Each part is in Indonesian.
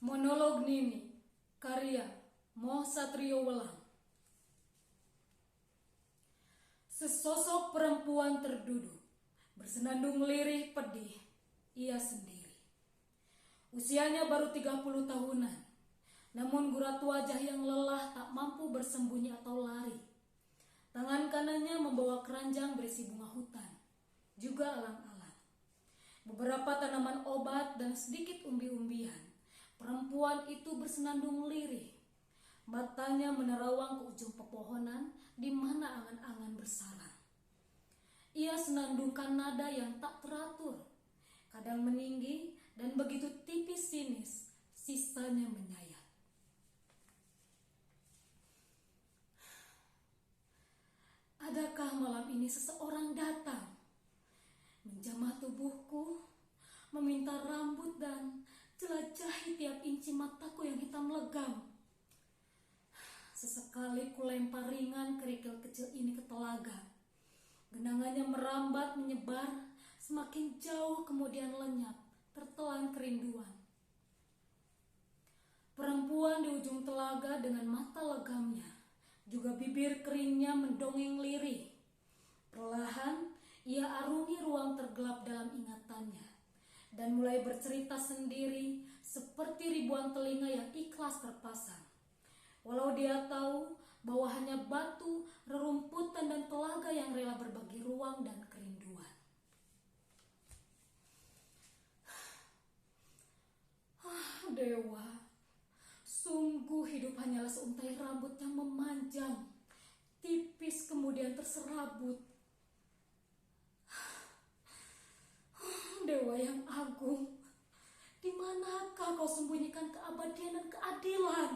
Monolog Nini, karya Moh Satrio Welang. Sesosok perempuan terduduk, bersenandung lirih pedih, ia sendiri. Usianya baru 30 tahunan, namun gurat wajah yang lelah tak mampu bersembunyi atau lari. Tangan kanannya membawa keranjang berisi bunga hutan, juga alang-alang. Beberapa tanaman obat dan sedikit umbi-umbian. Perempuan itu bersenandung lirih. Matanya menerawang ke ujung pepohonan di mana angan-angan bersarang. Ia senandungkan nada yang tak teratur, kadang meninggi dan begitu tipis sinis, sisanya menyayat. Adakah malam ini seseorang datang, menjamah tubuhku, meminta rambut dan jelajahi tiap inci mataku yang hitam legam. Sesekali kulempar ringan kerikil kecil ini ke telaga. Genangannya merambat menyebar, semakin jauh kemudian lenyap, tertelan kerinduan. Perempuan di ujung telaga dengan mata legamnya, juga bibir keringnya mendongeng lirih. Perlahan ia arungi ruang tergelap dalam ingatannya dan mulai bercerita sendiri seperti ribuan telinga yang ikhlas terpasang. Walau dia tahu bahwa hanya batu, rerumputan dan telaga yang rela berbagi ruang dan kerinduan. Dewa, sungguh hidup hanyalah seuntai rambut yang memanjang, tipis kemudian terserabut. Dewa yang agung, di manakah kau sembunyikan keabadian dan keadilan?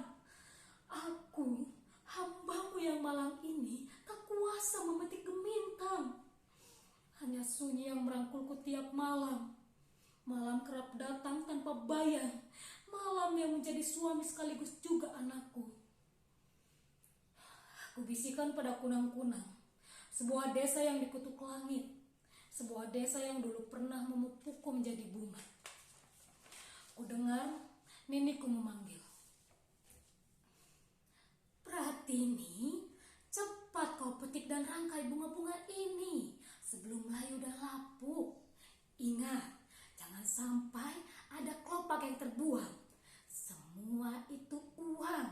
Aku, hambamu yang malang ini, tak kuasa memetik gemintang. Hanya sunyi yang merangkulku tiap malam. Malam kerap datang tanpa bayar. Malam yang menjadi suami sekaligus juga anakku. Aku bisikan pada kunang-kunang, sebuah desa yang dikutuk langit, sebuah desa yang dulu pernah memupukku menjadi bunga. Ku dengar niniku memanggil. Pratini, cepat kau petik dan rangkai bunga-bunga ini sebelum layu dan lapuk. Ingat, jangan sampai ada kelopak yang terbuang. Semua itu uang.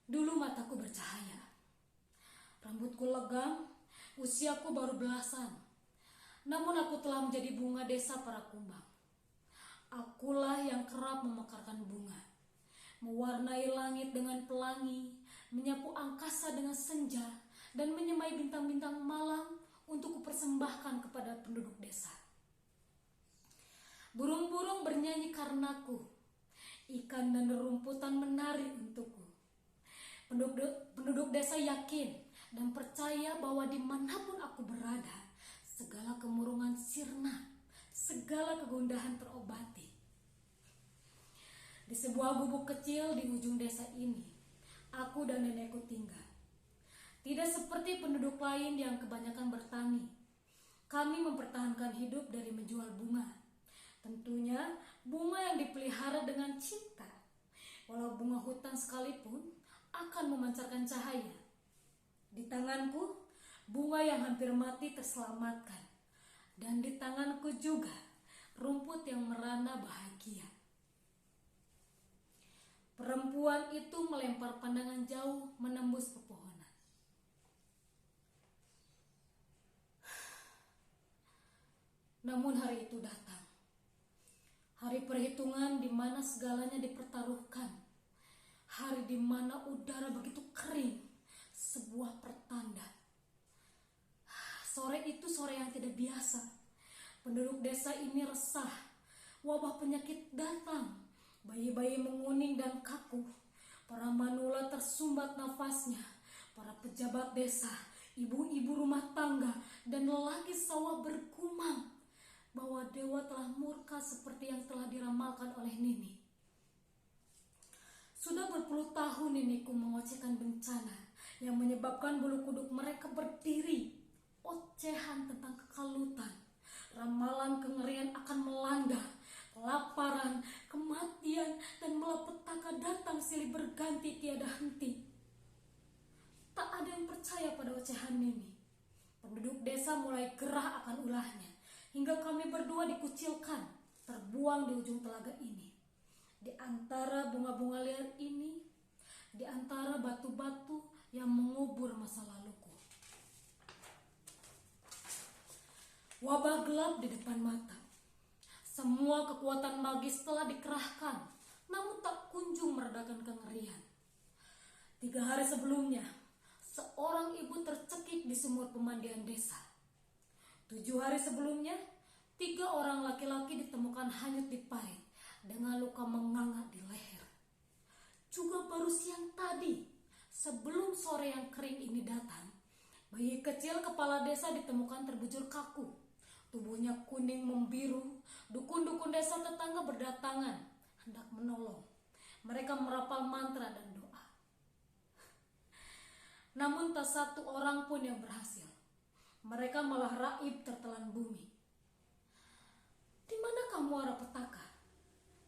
Dulu mataku bercahaya. Rambutku legam, usiaku baru belasan. Namun aku telah menjadi bunga desa para kumbang. Akulah yang kerap memekarkan bunga, mewarnai langit dengan pelangi, menyapu angkasa dengan senja, dan menyemai bintang-bintang malam untuk kupersembahkan kepada penduduk desa. Burung-burung bernyanyi karenaku, ikan dan rerumputan menari untukku. Penduduk desa yakin dan percaya bahwa dimanapun aku berada, segala kemurungan sirna, segala kegundahan terobati. Di sebuah gubuk kecil di ujung desa ini, aku dan nenekku tinggal. Tidak seperti penduduk lain yang kebanyakan bertani, kami mempertahankan hidup dari menjual bunga. Tentunya bunga yang dipelihara dengan cinta. Walau bunga hutan sekalipun akan memancarkan cahaya. Di tanganku, bunga yang hampir mati terselamatkan. Dan di tanganku juga, rumput yang merana bahagia. Perempuan itu melempar pandangan jauh menembus pepohonan. Namun hari itu datang. Hari perhitungan di mana segalanya dipertaruhkan. Hari di mana udara begitu kering, sebuah pertanda. Sore itu sore yang tidak biasa. Penduduk desa ini resah. Wabah penyakit datang. Bayi-bayi menguning dan kaku. Para manula tersumbat nafasnya. Para pejabat desa, ibu-ibu rumah tangga, dan lelaki sawah bergumam bahwa dewa telah murka seperti yang telah diramalkan oleh Nini. Sudah berpuluh tahun niniku mengocehkan bencana yang menyebabkan bulu kuduk mereka berdiri. Ocehan tentang kekalutan, ramalan kengerian akan berganti tiada henti. Tak ada yang percaya pada ocehan Nini. Penduduk desa mulai gerah akan ulahnya, hingga kami berdua dikucilkan, terbuang di ujung telaga ini. Di antara bunga-bunga liar ini, di antara batu-batu yang mengubur masa laluku. Wabah gelap di depan mata. Semua kekuatan magis telah dikerahkan, namun tak kunjung meredakan kengerian. 3 hari sebelumnya, seorang ibu tercekik di sumur pemandian desa. 7 hari sebelumnya, 3 orang laki-laki ditemukan hanyut di parit dengan luka menganga di leher. Juga baru siang tadi, sebelum sore yang kering ini datang, bayi kecil kepala desa ditemukan terbujur kaku. Tubuhnya kuning membiru. Dukun-dukun desa tetangga berdatangan hendak menolong. Mereka merapal mantra dan doa. Namun tak satu orang pun yang berhasil. Mereka malah raib tertelan bumi. Di manakah muara petaka?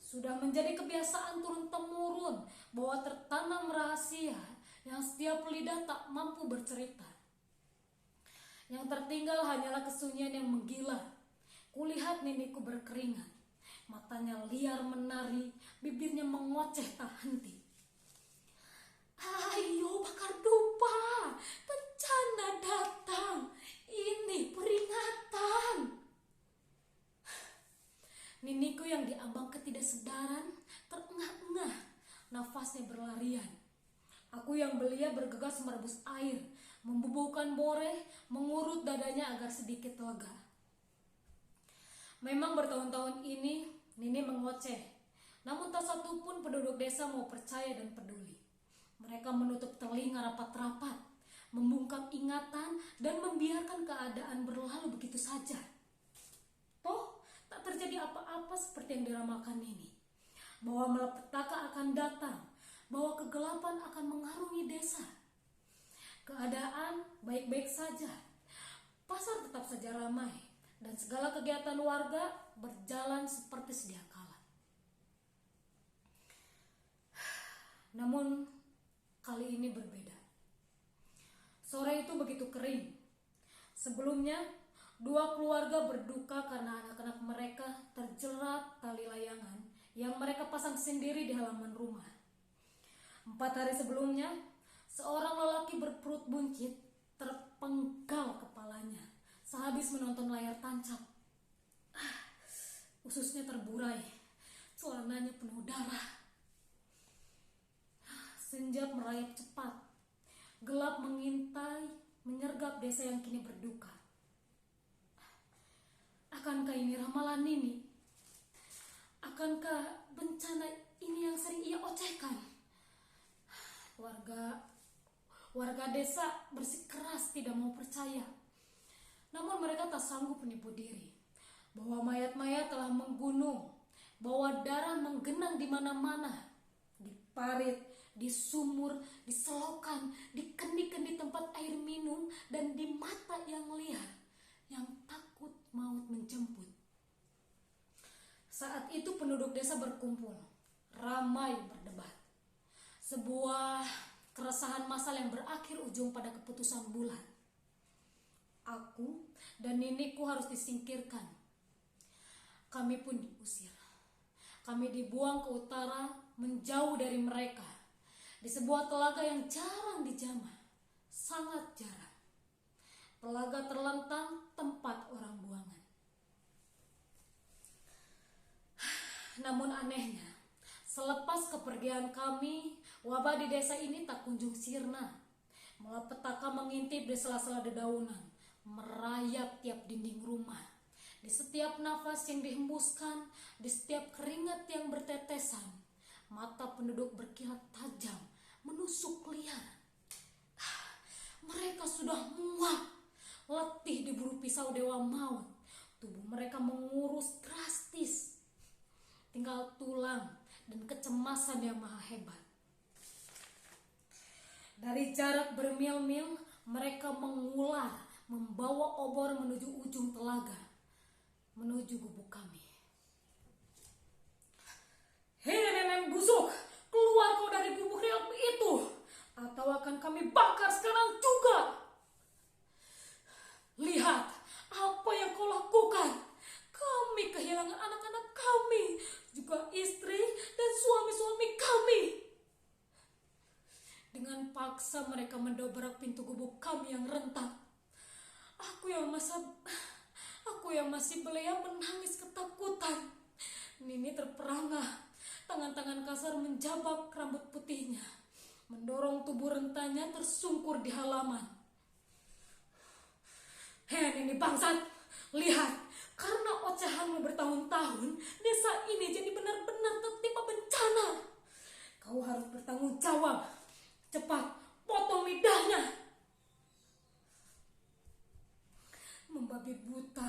Sudah menjadi kebiasaan turun-temurun bahwa tertanam rahasia yang setiap lidah tak mampu bercerita. Yang tertinggal hanyalah kesunyian yang menggila. Kulihat niniku berkeringat. Matanya liar menari, bibirnya mengoceh tak henti. Ayo bakar dupa, bencana datang. Ini peringatan. Niniku yang diambang ketidaksedaran terengah-engah, nafasnya berlarian. Aku yang belia bergegas merebus air, membubuhkan boreh, mengurut dadanya agar sedikit lega. Memang bertahun-tahun ini Nini mengoceh, namun tak satu pun penduduk desa mau percaya dan peduli. Mereka menutup telinga rapat-rapat, membungkam ingatan dan membiarkan keadaan berlalu begitu saja. Toh tak terjadi apa-apa seperti yang diramalkan Nini, bahwa malapetaka akan datang, bahwa kegelapan akan mengarungi desa. Keadaan baik-baik saja, pasar tetap saja ramai, dan segala kegiatan warga berjalan seperti sedia kala. Namun kali ini berbeda. Sore itu begitu kering. Sebelumnya 2 keluarga berduka karena anak-anak mereka terjerat tali layangan yang mereka pasang sendiri di halaman rumah. 4 hari sebelumnya, seorang lelaki berperut buncit terpenggal kepalanya sehabis menonton layar tancap. Ususnya terburai, celananya penuh darah. Senja merayap cepat, gelap mengintai, menyergap desa yang kini berduka. Akankah ini ramalan Nini? Akankah bencana ini yang sering ia ocehkan? Warga desa bersikeras tidak mau percaya. Namun mereka tak sanggup menipu diri bahwa mayat-mayat telah menggunung, bahwa darah menggenang di mana-mana, di parit, di sumur, di selokan, di kendi-kendi tempat air minum, dan di mata yang liar yang takut maut menjemput. Saat itu penduduk desa berkumpul, ramai berdebat. Sebuah keresahan massal yang berakhir ujung pada keputusan bulat. Aku dan niniku harus disingkirkan. Kami pun diusir. Kami dibuang ke utara, menjauh dari mereka, di sebuah telaga yang jarang dijamah, sangat jarang. Telaga terlentang, tempat orang buangan. Namun anehnya, selepas kepergian kami, wabah di desa ini tak kunjung sirna. Malapetaka mengintip di sela-sela dedaunan, merayap tiap dinding rumah, di setiap nafas yang dihembuskan, di setiap keringat yang bertetesan. Mata penduduk berkilat tajam, menusuk liar. Mereka sudah muak, letih diburu pisau dewa maut. Tubuh mereka mengurus drastis. Tinggal tulang dan kecemasan yang maha hebat. Dari jarak bermil-mil, mereka mengular, membawa obor menuju ujung telaga, menuju gubuk kami. Hei nenek busuk, keluar kau dari gubuk real atau akan kami bakar sekarang juga. Lihat apa yang kau lakukan. Kami kehilangan anak-anak kami, juga istri dan suami-suami kami. Dengan paksa mereka mendobrak pintu gubuk kami yang rentak. Aku yang masih belia menangis ketakutan. Nini terperangah, tangan-tangan kasar menjabak rambut putihnya, mendorong tubuh rentanya tersungkur di halaman. Hei Nini bangsat, lihat, karena ocehanmu bertahun-tahun, desa ini jadi benar-benar tertimpa bencana. Kau harus bertanggung jawab. Cepat, potong lidahnya. Membabi buta,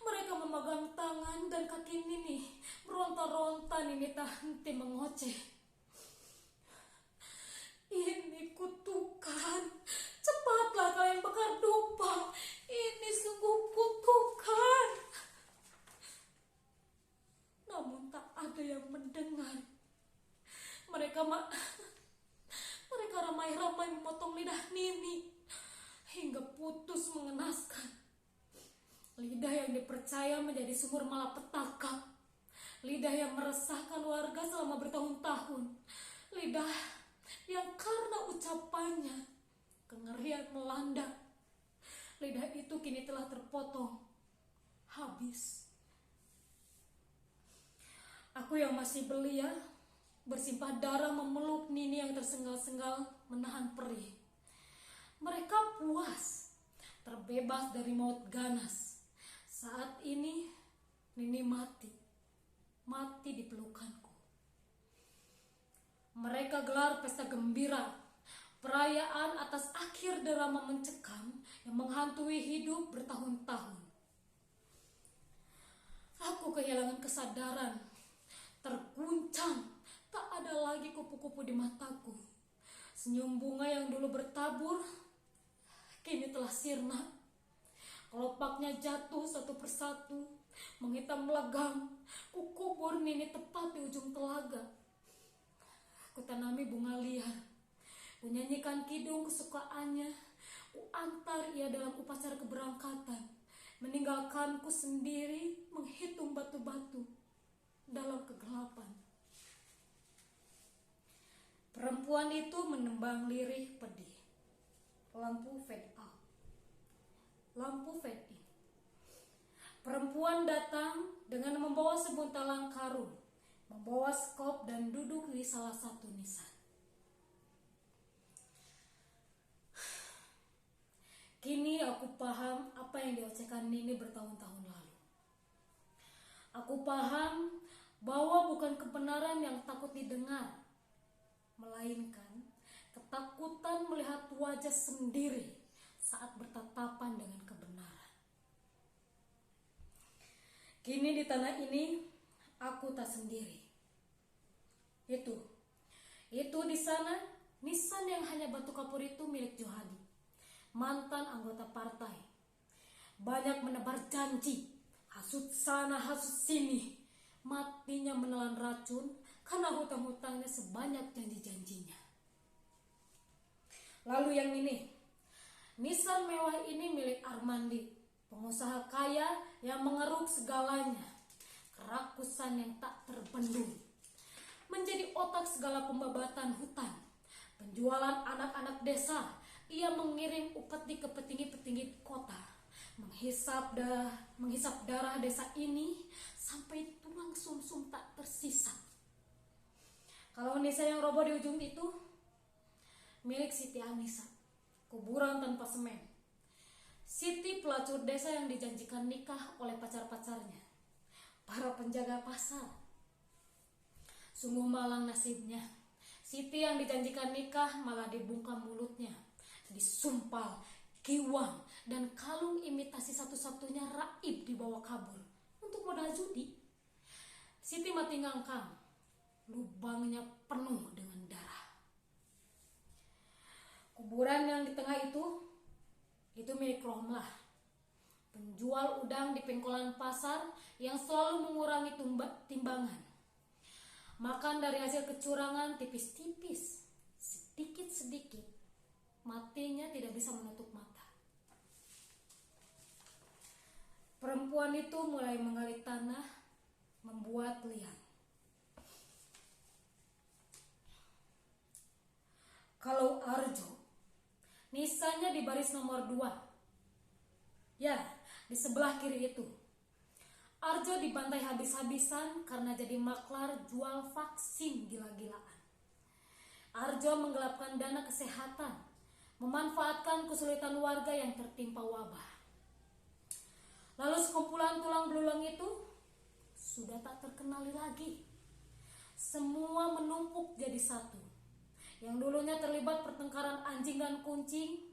mereka memegang tangan dan kaki Nini. Meronta-ronta, Nini tak henti mengoceh. Ini kutukan. Cepatlah kalian bakar dupa. Ini sungguh kutukan. Namun tak ada yang mendengar. Mereka ramai-ramai memotong lidah Nini hingga putus mengenaskan. Lidah yang dipercaya menjadi sumur malapetaka. Lidah yang meresahkan warga selama bertahun-tahun. Lidah yang karena ucapannya kengerian melanda. Lidah itu kini telah terpotong habis. Aku yang masih belia bersimpah darah memeluk Nini yang tersengal-sengal menahan perih. Mereka puas terbebas dari maut ganas. Saat ini Nini mati di pelukanku. Mereka gelar pesta gembira, perayaan atas akhir drama mencekam yang menghantui hidup bertahun-tahun. Aku kehilangan kesadaran, terguncang, tak ada lagi kupu-kupu di mataku. Senyum bunga yang dulu bertabur kini telah sirna. Kelopaknya jatuh satu persatu, menghitam legam. Kukubur Nini tepat di ujung telaga. Kutanami bunga liar, kunyanyikan kidung kesukaannya. Kuantar ia dalam upacara keberangkatan, meninggalkanku sendiri menghitung batu-batu dalam kegelapan. Perempuan itu menembang lirih pedih. Lampu fade out. Lampu fade in. Perempuan datang dengan membawa sebuntalan karung, membawa skop dan duduk di salah satu nisan. Kini aku paham apa yang diocehkan Nini bertahun-tahun lalu. Aku paham bahwa bukan kebenaran yang takut didengar, melainkan ketakutan melihat wajah sendiri saat bertatapan dengan kebenaran. Kini di tanah ini aku tak sendiri. Itu di sana nisan yang hanya batu kapur itu milik Johadi, mantan anggota partai. Banyak menebar janji, hasut sana hasut sini. Matinya menelan racun karena hutang-hutangnya sebanyak janji-janjinya. Lalu yang ini, nisan mewah ini milik Armandi, pengusaha kaya yang mengeruk segalanya. Kerakusan yang tak terbendung, menjadi otak segala pembabatan hutan, penjualan anak-anak desa. Ia mengirim upeti ke petinggi-petinggi kota, menghisap darah desa ini sampai tulang sumsum tak tersisa. Kalau Nisa yang roboh di ujung itu milik Siti Anissa, kuburan tanpa semen. Siti pelacur desa yang dijanjikan nikah oleh pacar-pacarnya, para penjaga pasar. Sungguh malang nasibnya. Siti yang dijanjikan nikah malah dibungkam mulutnya, disumpal, giwang, dan kalung imitasi satu-satunya raib dibawa kabur untuk modal judi. Siti mati ngangkang, lubangnya penuh dengan darah. Kuburan yang di tengah itu milik Romlah, penjual udang di pengkolan pasar yang selalu mengurangi timbangan. Makan dari hasil kecurangan tipis-tipis, sedikit-sedikit matinya tidak bisa menutup mata. Perempuan itu mulai menggali tanah, membuat liang. Kalau Arjo, nisannya di baris nomor 2. Ya, di sebelah kiri itu. Arjo dibantai habis-habisan karena jadi maklar jual vaksin gila-gilaan. Arjo menggelapkan dana kesehatan, memanfaatkan kesulitan warga yang tertimpa wabah. Lalu sekumpulan tulang belulang itu sudah tak terkenali lagi. Semua menumpuk jadi satu. Yang dulunya terlibat pertengkaran anjing dan kucing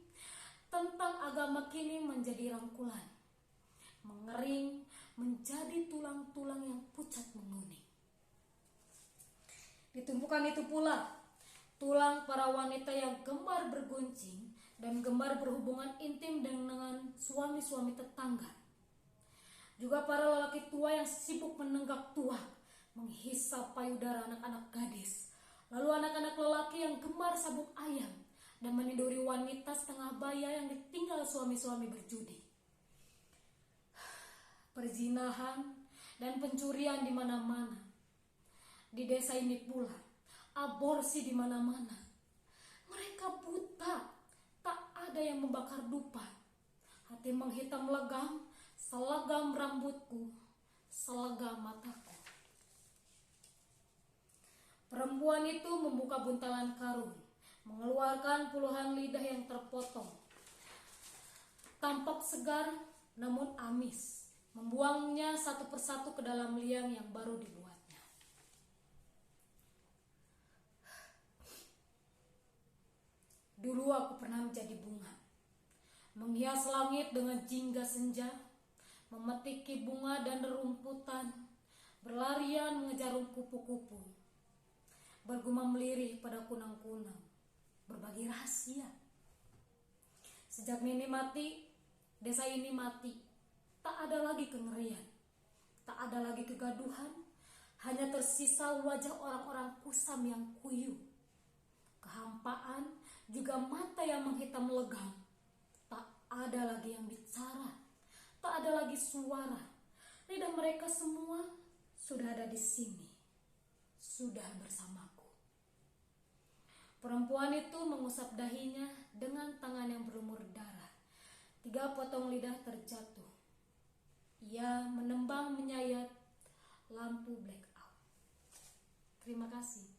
tentang agama kini menjadi rangkulan, mengering menjadi tulang-tulang yang pucat menguning. Di tumpukan itu pula tulang para wanita yang gemar berguncing dan gemar berhubungan intim dengan suami-suami tetangga. Juga para lelaki tua yang sibuk menenggak tuak, menghisap payudara anak-anak gadis. Lalu anak-anak lelaki yang gemar sabuk ayam dan meniduri wanita setengah baya yang ditinggal suami-suami berjudi. Perzinahan dan pencurian di mana-mana. Di desa ini pula, aborsi di mana-mana. Mereka buta, tak ada yang membakar dupa. Hati menghitam legam, selegam rambutku, selegam mataku. Perempuan itu membuka buntalan karung, mengeluarkan puluhan lidah yang terpotong. Tampak segar namun amis, membuangnya satu persatu ke dalam liang yang baru dibuatnya. Dulu aku pernah menjadi bunga, menghias langit dengan jingga senja, memetiki bunga dan rerumputan, berlarian mengejar kupu-kupu, bergumam lirih pada kunang-kunang, berbagi rahasia. Sejak Nini mati, desa ini mati. Tak ada lagi kengerian, tak ada lagi kegaduhan, hanya tersisa wajah orang-orang kusam yang kuyu, kehampaan, juga mata yang menghitam legam. Tak ada lagi yang bicara, tak ada lagi suara. Lidah mereka semua sudah ada di sini, sudah bersamaku. Perempuan itu mengusap dahinya dengan tangan yang berlumur darah. 3 potong lidah terjatuh. Ia menembang menyayat lampu blackout. Terima kasih.